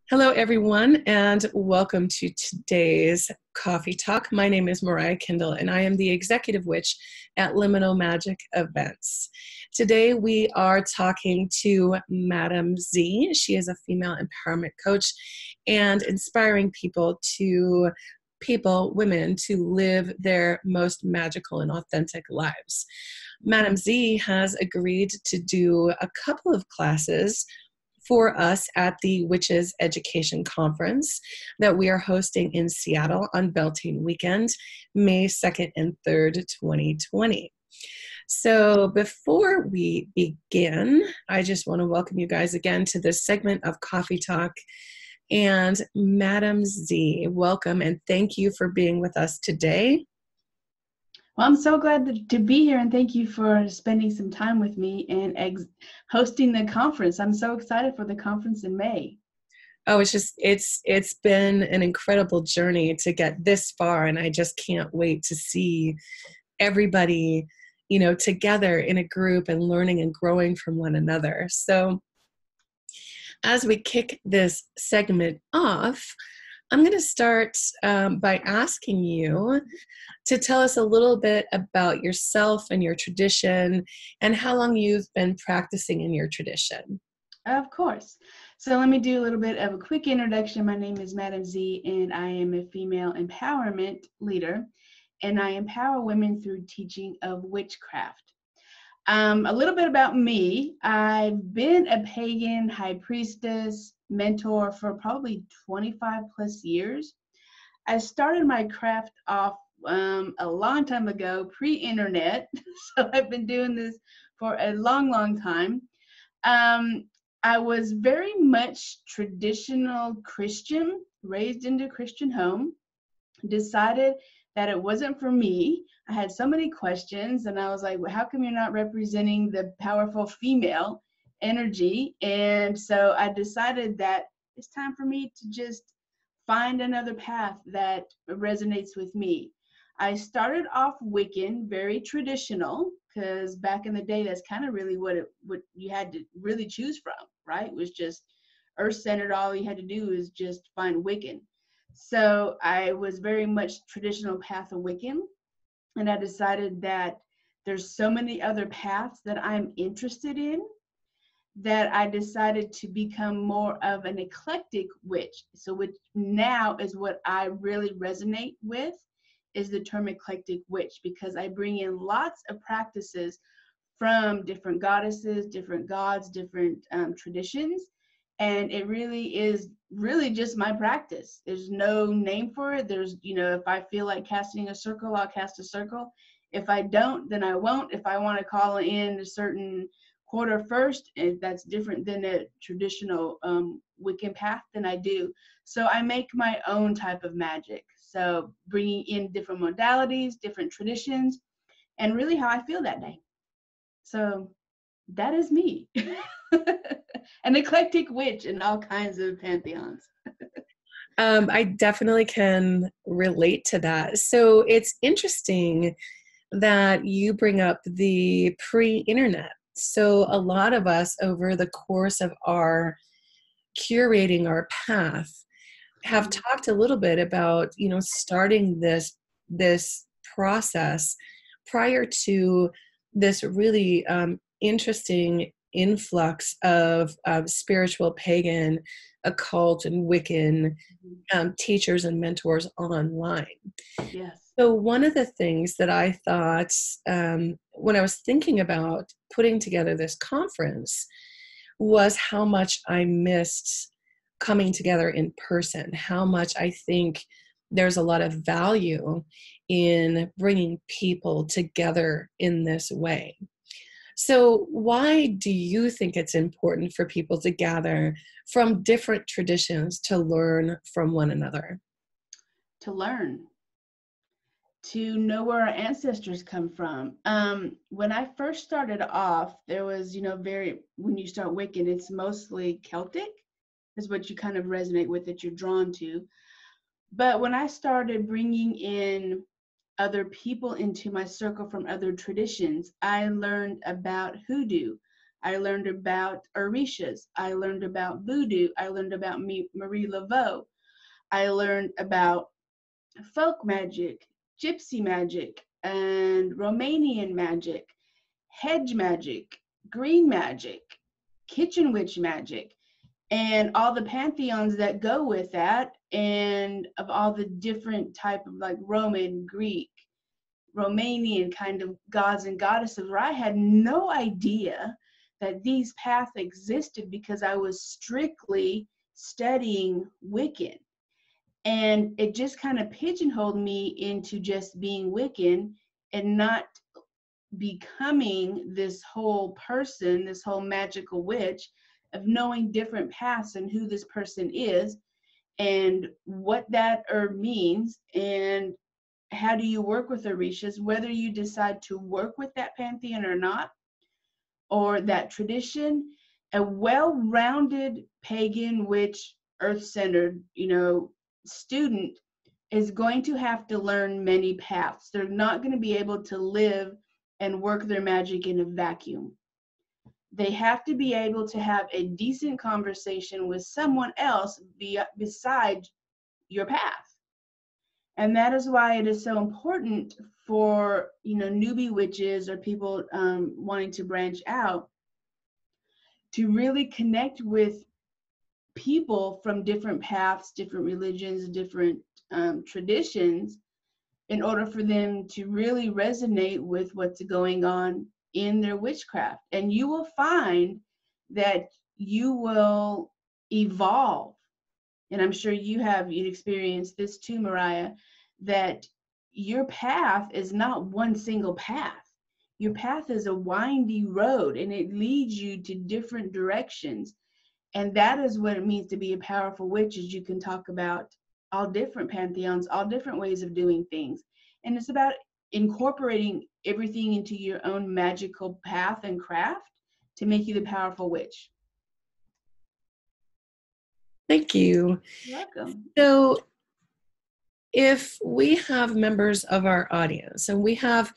Hello, everyone, and welcome to today's Coffee Talk. My name is Mariah Kendall, and I am the Executive Witch at Liminal Magic Events. Today, we are talking to Madam Z. She is a female empowerment coach and inspiring women to live their most magical and authentic lives. Madam Z has agreed to do a couple of classes for us at the Witchy Education Conference that we are hosting in Seattle on Beltane weekend, May 2nd and 3rd, 2020. So before we begin, I just want to welcome you guys again to this segment of Coffee Talk. And Madam Z, welcome and thank you for being with us today. Well, I'm so glad to be here, and thank you for spending some time with me and hosting the conference. I'm so excited for the conference in May. Oh, it's been an incredible journey to get this far, and I just can't wait to see everybody, together in a group and learning and growing from one another. So as we kick this segment off, I'm going to start by asking you to tell us a little bit about yourself and your tradition and how long you've been practicing in your tradition. Of course. So let me do a little bit of a quick introduction. My name is Madam Z, and I am a female empowerment leader, and I empower women through teaching of witchcraft. A little bit about me. I've been a pagan high priestess mentor for probably 25 plus years. I started my craft off a long time ago, pre-internet. So I've been doing this for a long time. I was very much traditional Christian, raised into a Christian home, decided that it wasn't for me. I had so many questions, and I was like, well, how come you're not representing the powerful female energy? And so I decided that it's time for me to just find another path that resonates with me. I started off Wiccan, very traditional, because back in the day, that's kind of really what you had to really choose from, right? It was just earth-centered. All you had to do is just find Wiccan. So I was very much traditional path of Wiccan. And I decided that there's so many other paths that I'm interested in that I decided to become more of an eclectic witch. So which now is what I really resonate with is the term eclectic witch, because I bring in lots of practices from different goddesses, different gods, different traditions. And it really is just my practice. There's no name for it. There's, if I feel like casting a circle, I'll cast a circle. If I don't, then I won't. If I want to call in a certain quarter first, if that's different than a traditional Wiccan path, then I do. So I make my own type of magic. So bringing in different modalities, different traditions, and really how I feel that day. So that is me. An eclectic witch in all kinds of pantheons. I definitely can relate to that. So it's interesting that you bring up the pre-internet. So a lot of us over the course of our curating our path have talked a little bit about, starting this process prior to this really interesting influx of spiritual pagan, occult, and Wiccan teachers and mentors online. Yes. So one of the things that I thought when I was thinking about putting together this conference was how much I missed coming together in person, how much I think there's a lot of value in bringing people together in this way. So why do you think it's important for people to gather from different traditions to learn from one another? To learn, to know where our ancestors come from. When I first started off, there was, when you start Wiccan, it's mostly Celtic, is what you kind of resonate with, that you're drawn to. But when I started bringing in other people into my circle from other traditions, I learned about hoodoo. I learned about orishas. I learned about voodoo. I learned about Marie Laveau. I learned about folk magic, gypsy magic, and Romanian magic, hedge magic, green magic, kitchen witch magic, and all the pantheons that go with that, and of all the different type of like Roman, Greek, Romanian kind of gods and goddesses, where I had no idea that these paths existed because I was strictly studying Wiccan. And it just kind of pigeonholed me into just being Wiccan and not becoming this whole person, this whole magical witch, of knowing different paths and who this person is and what that herb means and how do you work with orishas, whether you decide to work with that pantheon or not, or that tradition. A well-rounded pagan witch earth-centered student is going to have to learn many paths. They're not going to be able to live and work their magic in a vacuum. They have to be able to have a decent conversation with someone else besides your path. And that is why it is so important for newbie witches or people wanting to branch out to really connect with people from different paths, different religions, different traditions, in order for them to really resonate with what's going on in their witchcraft. And you will find that you will evolve. And I'm sure you'd experienced this too, Mariah, that your path is not one single path. Your path is a windy road and it leads you to different directions. And that is what it means to be a powerful witch, is you can talk about all different pantheons, all different ways of doing things. And it's about incorporating everything into your own magical path and craft to make you the powerful witch. Thank you. You're welcome. So if we have members of our audience, and we have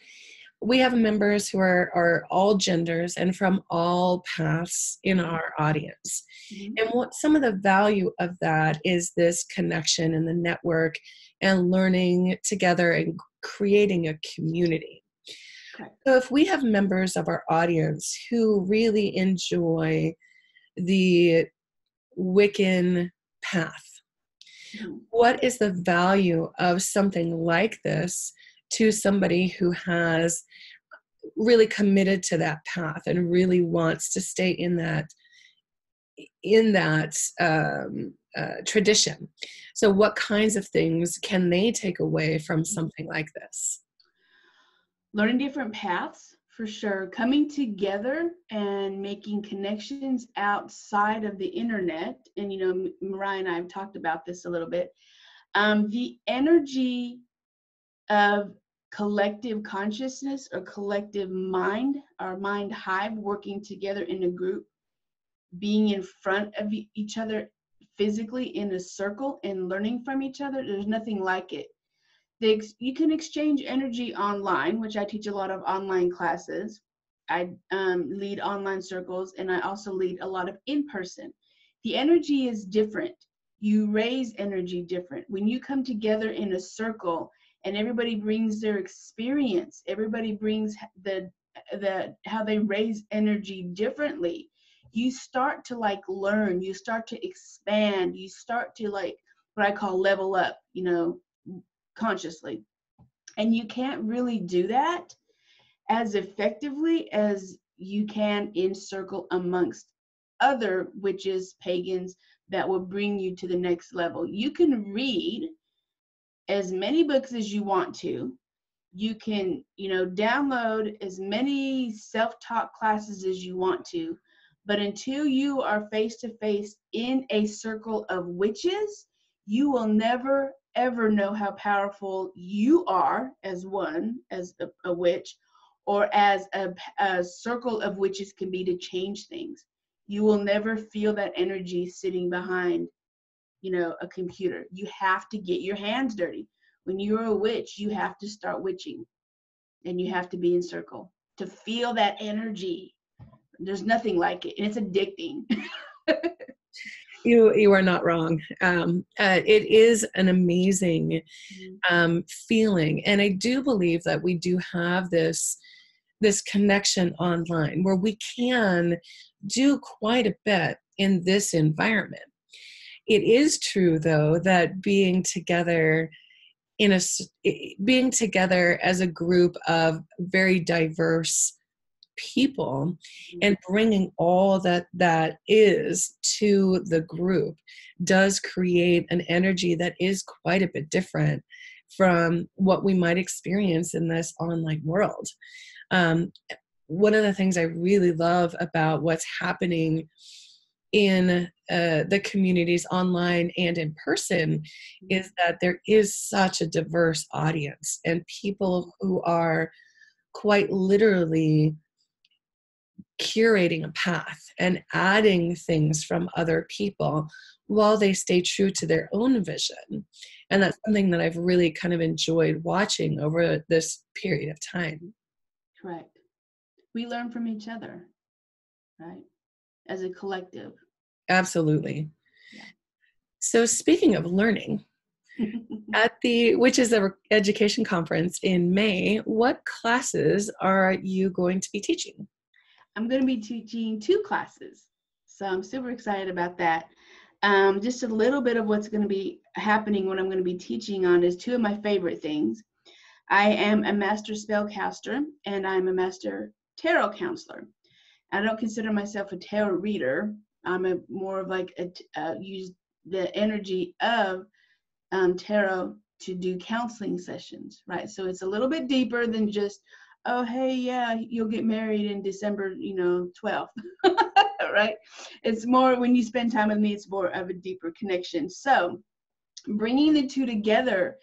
members who are all genders and from all paths in our audience. Mm-hmm. And what some of the value of that is this connection and the network and learning together and creating a community. Okay. So if we have members of our audience who really enjoy the Wiccan path, mm-hmm. what is the value of something like this to somebody who has really committed to that path and really wants to stay in that tradition? So what kinds of things can they take away from something like this? Learning different paths, for sure. Coming together and making connections outside of the internet. And, Mariah and I have talked about this a little bit. The energy of collective consciousness or collective mind, our mind hive working together in a group, being in front of each other physically in a circle and learning from each other, there's nothing like it. You can exchange energy online, which I teach a lot of online classes. I lead online circles, and I also lead a lot of in-person. The energy is different. You raise energy different. When you come together in a circle, and everybody brings their experience, everybody brings the how they raise energy differently, you start to learn, you start to expand, you start to what I call level up, consciously. And you can't really do that as effectively as you can in circle amongst other witches, pagans, that will bring you to the next level. You can read as many books as you want to. You can, download as many self-taught classes as you want to. But until you are face-to-face in a circle of witches, you will never, ever know how powerful you are as a witch, or as a circle of witches can be to change things. You will never feel that energy sitting behind a computer. You have to get your hands dirty. When you're a witch, you have to start witching, and you have to be in circle to feel that energy. There's nothing like it, and it's addicting. You are not wrong. It is an amazing feeling, and I do believe that we do have this connection online where we can do quite a bit in this environment. It is true, though, that being together as a group of very diverse people and bringing all that is to the group does create an energy that is quite a bit different from what we might experience in this online world. One of the things I really love about what's happening in the communities online and in person is that there is such a diverse audience and people who are quite literally curating a path and adding things from other people while they stay true to their own vision. And that's something that I've really kind of enjoyed watching over this period of time. Correct. We learn from each other, right? As a collective. Absolutely. Yeah. So speaking of learning, at the Witchy Education Conference in May, what classes are you going to be teaching? I'm going to be teaching 2 classes. So I'm super excited about that. Just a little bit of what's going to be happening, what I'm going to be teaching on is 2 of my favorite things. I am a master spellcaster and I'm a master tarot counselor. I don't consider myself a tarot reader. I'm more of like use the energy of tarot to do counseling sessions, right? So it's a little bit deeper than just, oh, hey, yeah, you'll get married in December, 12th, right? It's more, when you spend time with me, it's more of a deeper connection. So bringing the 2 together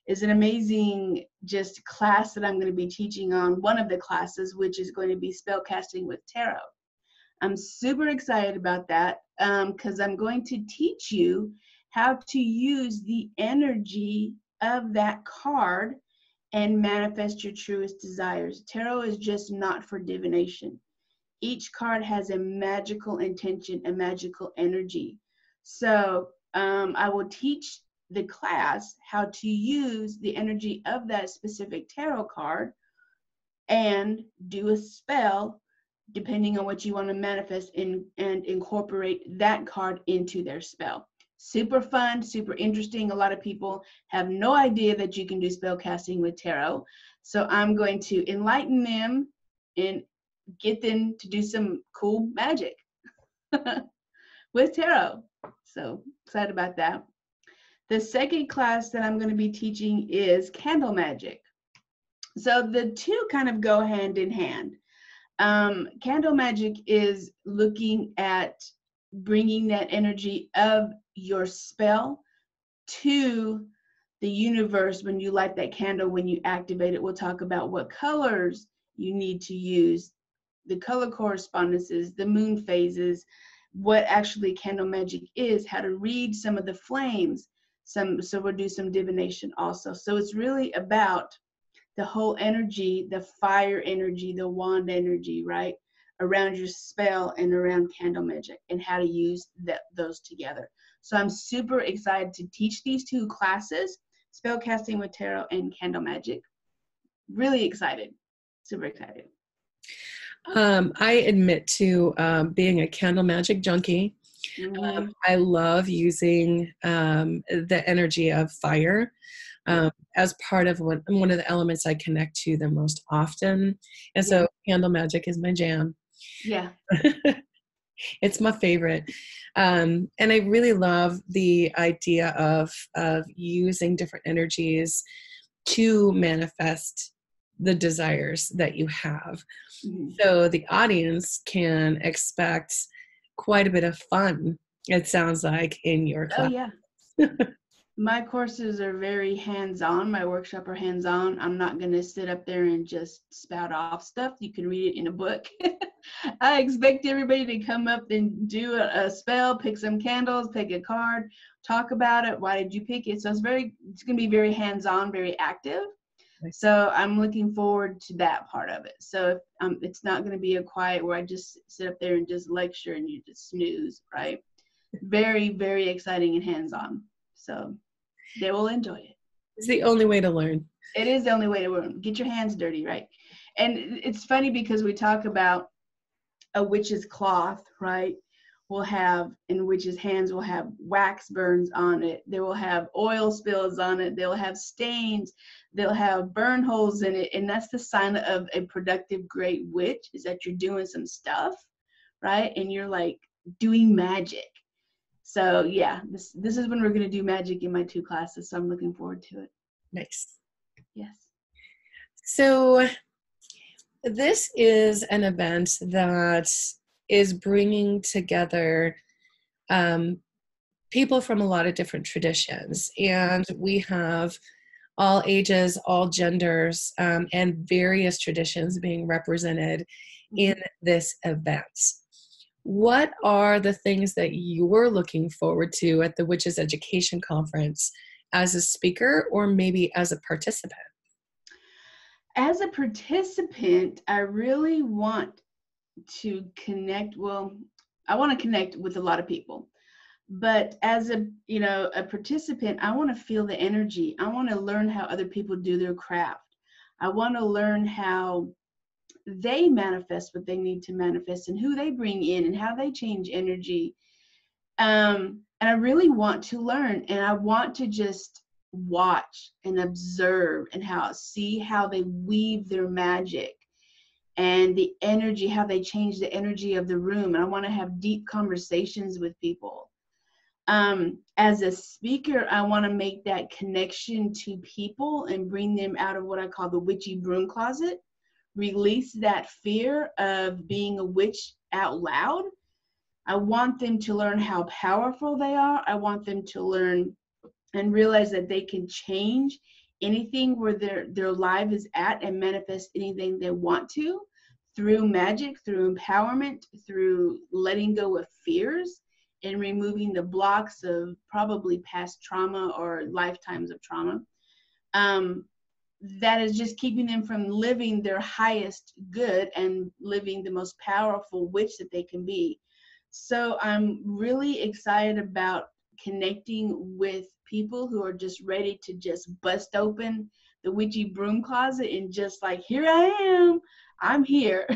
is an amazing just class that I'm going to be teaching on, one of the classes, which is going to be spellcasting with tarot. I'm super excited about that because I'm going to teach you how to use the energy of that card and manifest your truest desires. Tarot is just not for divination. Each card has a magical intention, a magical energy. So I will teach the class how to use the energy of that specific tarot card and do a spell depending on what you want to manifest and incorporate that card into their spell. Super fun, super interesting. A lot of people have no idea that you can do spell casting with tarot. So I'm going to enlighten them and get them to do some cool magic with tarot. So excited about that. The second class that I'm going to be teaching is Candle Magick. So the 2 kind of go hand in hand. Candle Magick is looking at bringing that energy of your spell to the universe when you light that candle, when you activate it. We'll talk about what colors you need to use, the color correspondences, the moon phases, what actually Candle Magick is, how to read some of the flames. So we'll do some divination also. So it's really about the whole energy, the fire energy, the wand energy, right, around your spell and around Candle Magick and how to use those together. So I'm super excited to teach these 2 classes, Spellcasting with Tarot and Candle Magick. Really excited, super excited. I admit to being a Candle Magick junkie. I love using the energy of fire as part of one of the elements I connect to the most often. And so Candle Magick is my jam. Yeah. It's my favorite. And I really love the idea of using different energies to manifest the desires that you have. So the audience can expect quite a bit of fun, it sounds like, in your class. Oh, yeah. My courses are very hands-on. My workshop are hands-on. I'm not going to sit up there and just spout off stuff. You can read it in a book. I expect everybody to come up and do a spell, pick some candles, pick a card, talk about it. Why did you pick it? So it's going to be very hands-on, very active. So I'm looking forward to that part of it. So it's not going to be a quiet where I just sit up there and just lecture and you just snooze, right? Very, very exciting and hands-on. So they will enjoy it. It's the only way to learn. It is the only way to learn. Get your hands dirty, right? And it's funny because we talk about a witch's cloth, right? Will have, in witches' hands will have wax burns on it. They will have oil spills on it. They'll have stains. They'll have burn holes in it. And that's the sign of a productive, great witch, is that you're doing some stuff, right? And you're like doing magic. So yeah, this is when we're going to do magic in my 2 classes. So I'm looking forward to it. Nice. Yes. So this is an event that is bringing together people from a lot of different traditions. And we have all ages, all genders, and various traditions being represented in this event. What are the things that you're looking forward to at the Witches Education Conference as a speaker or maybe as a participant? As a participant, I really want to connect. Well, I want to connect with a lot of people. But as a participant, I want to feel the energy. I want to learn how other people do their craft. I want to learn how they manifest what they need to manifest and who they bring in and how they change energy. And I really want to learn, and I want to just watch and observe and see how they weave their magic and the energy, how they change the energy of the room. And I want to have deep conversations with people. As a speaker, I want to make that connection to people and bring them out of what I call the witchy broom closet, release that fear of being a witch out loud. I want them to learn how powerful they are. I want them to learn and realize that they can change anything where their life is at and manifest anything they want to through magic, through empowerment, through letting go of fears and removing the blocks of probably past trauma or lifetimes of trauma. That is just keeping them from living their highest good and living the most powerful witch that they can be. So I'm really excited about connecting with people who are just ready to just bust open the witchy broom closet and just like, here I am, I'm here.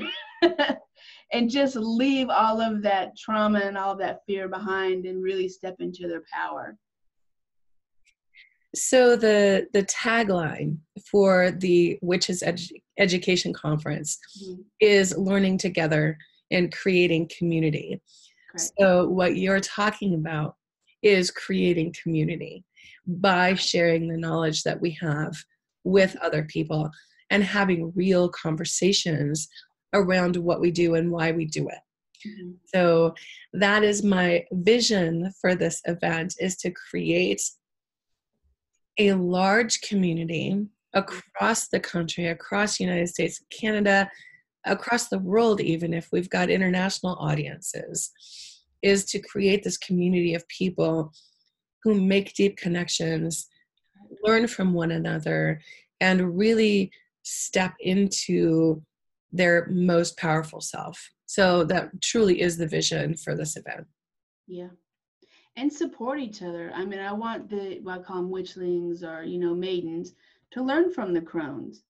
And just leave all of that trauma and all of that fear behind and really step into their power. So the tagline for the Witches Education Conference is learning together and creating community. Correct. So what you're talking about is creating community by sharing the knowledge that we have with other people and having real conversations around what we do and why we do it. Mm-hmm. So that is my vision for this event, is to create a large community across the country, across the United States, Canada, across the world, even if we've got international audiences, is to create this community of people who make deep connections, learn from one another, and really step into their most powerful self. So that truly is the vision for this event. Yeah. And support each other. I mean, I want what I call them witchlings or, maidens, to learn from the crones.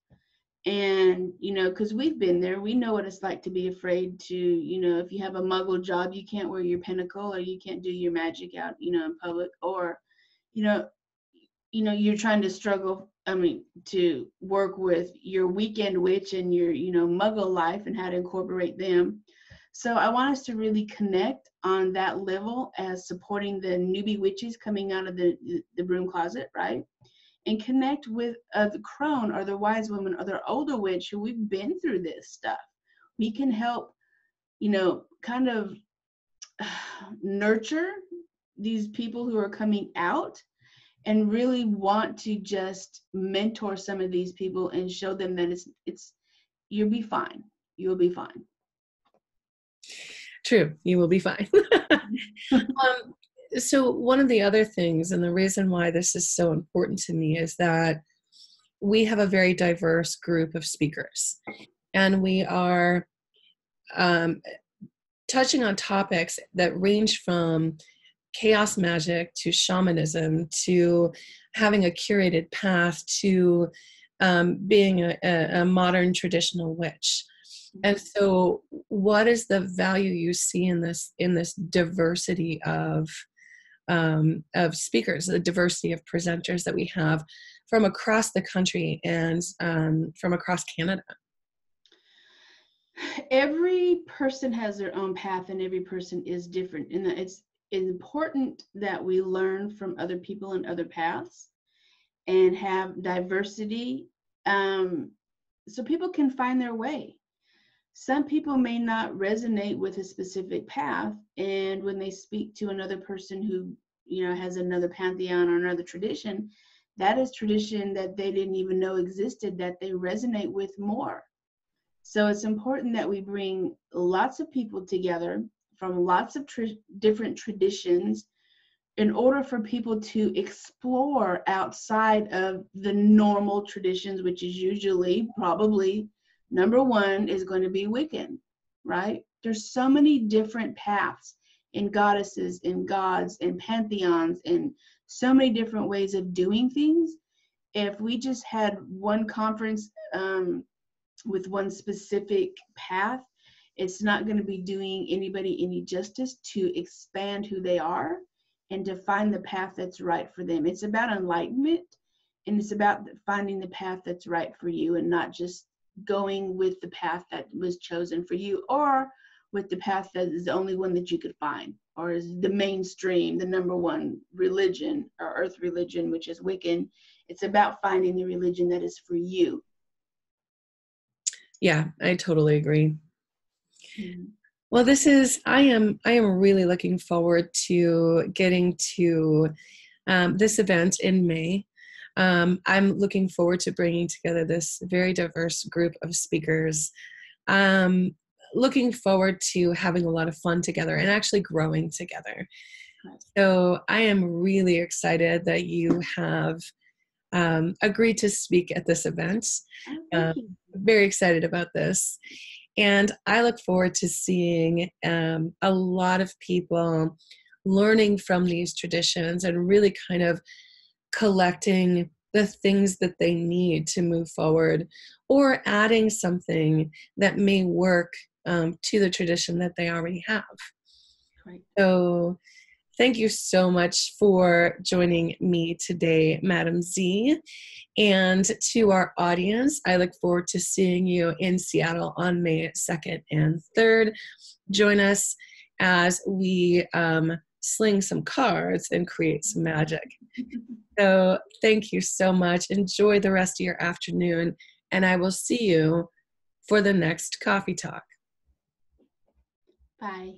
And, because we've been there, we know what it's like to be afraid to, if you have a muggle job, you can't wear your pinnacle or you can't do your magic out, in public, or, you're trying to struggle, to work with your weekend witch and your, muggle life and how to incorporate them. So I want us to really connect on that level as supporting the newbie witches coming out of the broom closet, right? And connect with the crone or the wise woman or the older witch who we've been through this stuff. We can help, kind of nurture these people who are coming out and really want to just mentor some of these people and show them that you'll be fine. You'll be fine. True, you will be fine. So one of the other things, and the reason why this is so important to me, is that we have a very diverse group of speakers, and we are um, touching on topics that range from chaos magic to shamanism to having a curated path to being a modern traditional witch. And so what is the value you see in this diversity of speakers, the diversity of presenters that we have from across the country and from across Canada? Every person has their own path, and every person is different. And it's important that we learn from other people and other paths and have diversity, so people can find their way. Some people may not resonate with a specific path, and when they speak to another person who, you know, has another pantheon or another tradition, that is tradition that they didn't even know existed, that they resonate with more. So it's important that we bring lots of people together from lots of different traditions in order for people to explore outside of the normal traditions, which is usually, probably, number one is going to be Wiccan, right? There's so many different paths and goddesses and gods and pantheons and so many different ways of doing things. If we just had one conference with one specific path, it's not going to be doing anybody any justice to expand who they are and to find the path that's right for them. It's about enlightenment, and it's about finding the path that's right for you, and not just going with the path that was chosen for you, or with the path that is the only one that you could find, or is the mainstream, the number one religion or earth religion, which is Wiccan. It's about finding the religion that is for you. Yeah, I totally agree. Mm-hmm. Well, I am really looking forward to getting to this event in May. I'm looking forward to bringing together this very diverse group of speakers. Looking forward to having a lot of fun together and actually growing together. So I am really excited that you have agreed to speak at this event. Thank you. Very excited about this. And I look forward to seeing a lot of people learning from these traditions and really kind of collecting the things that they need to move forward, or adding something that may work to the tradition that they already have. Right. So thank you so much for joining me today, Madam Z. And to our audience, I look forward to seeing you in Seattle on May 2nd and 3rd. Join us as we sling some cards and create some magic. So thank you so much. Enjoy the rest of your afternoon, and I will see you for the next coffee talk. Bye.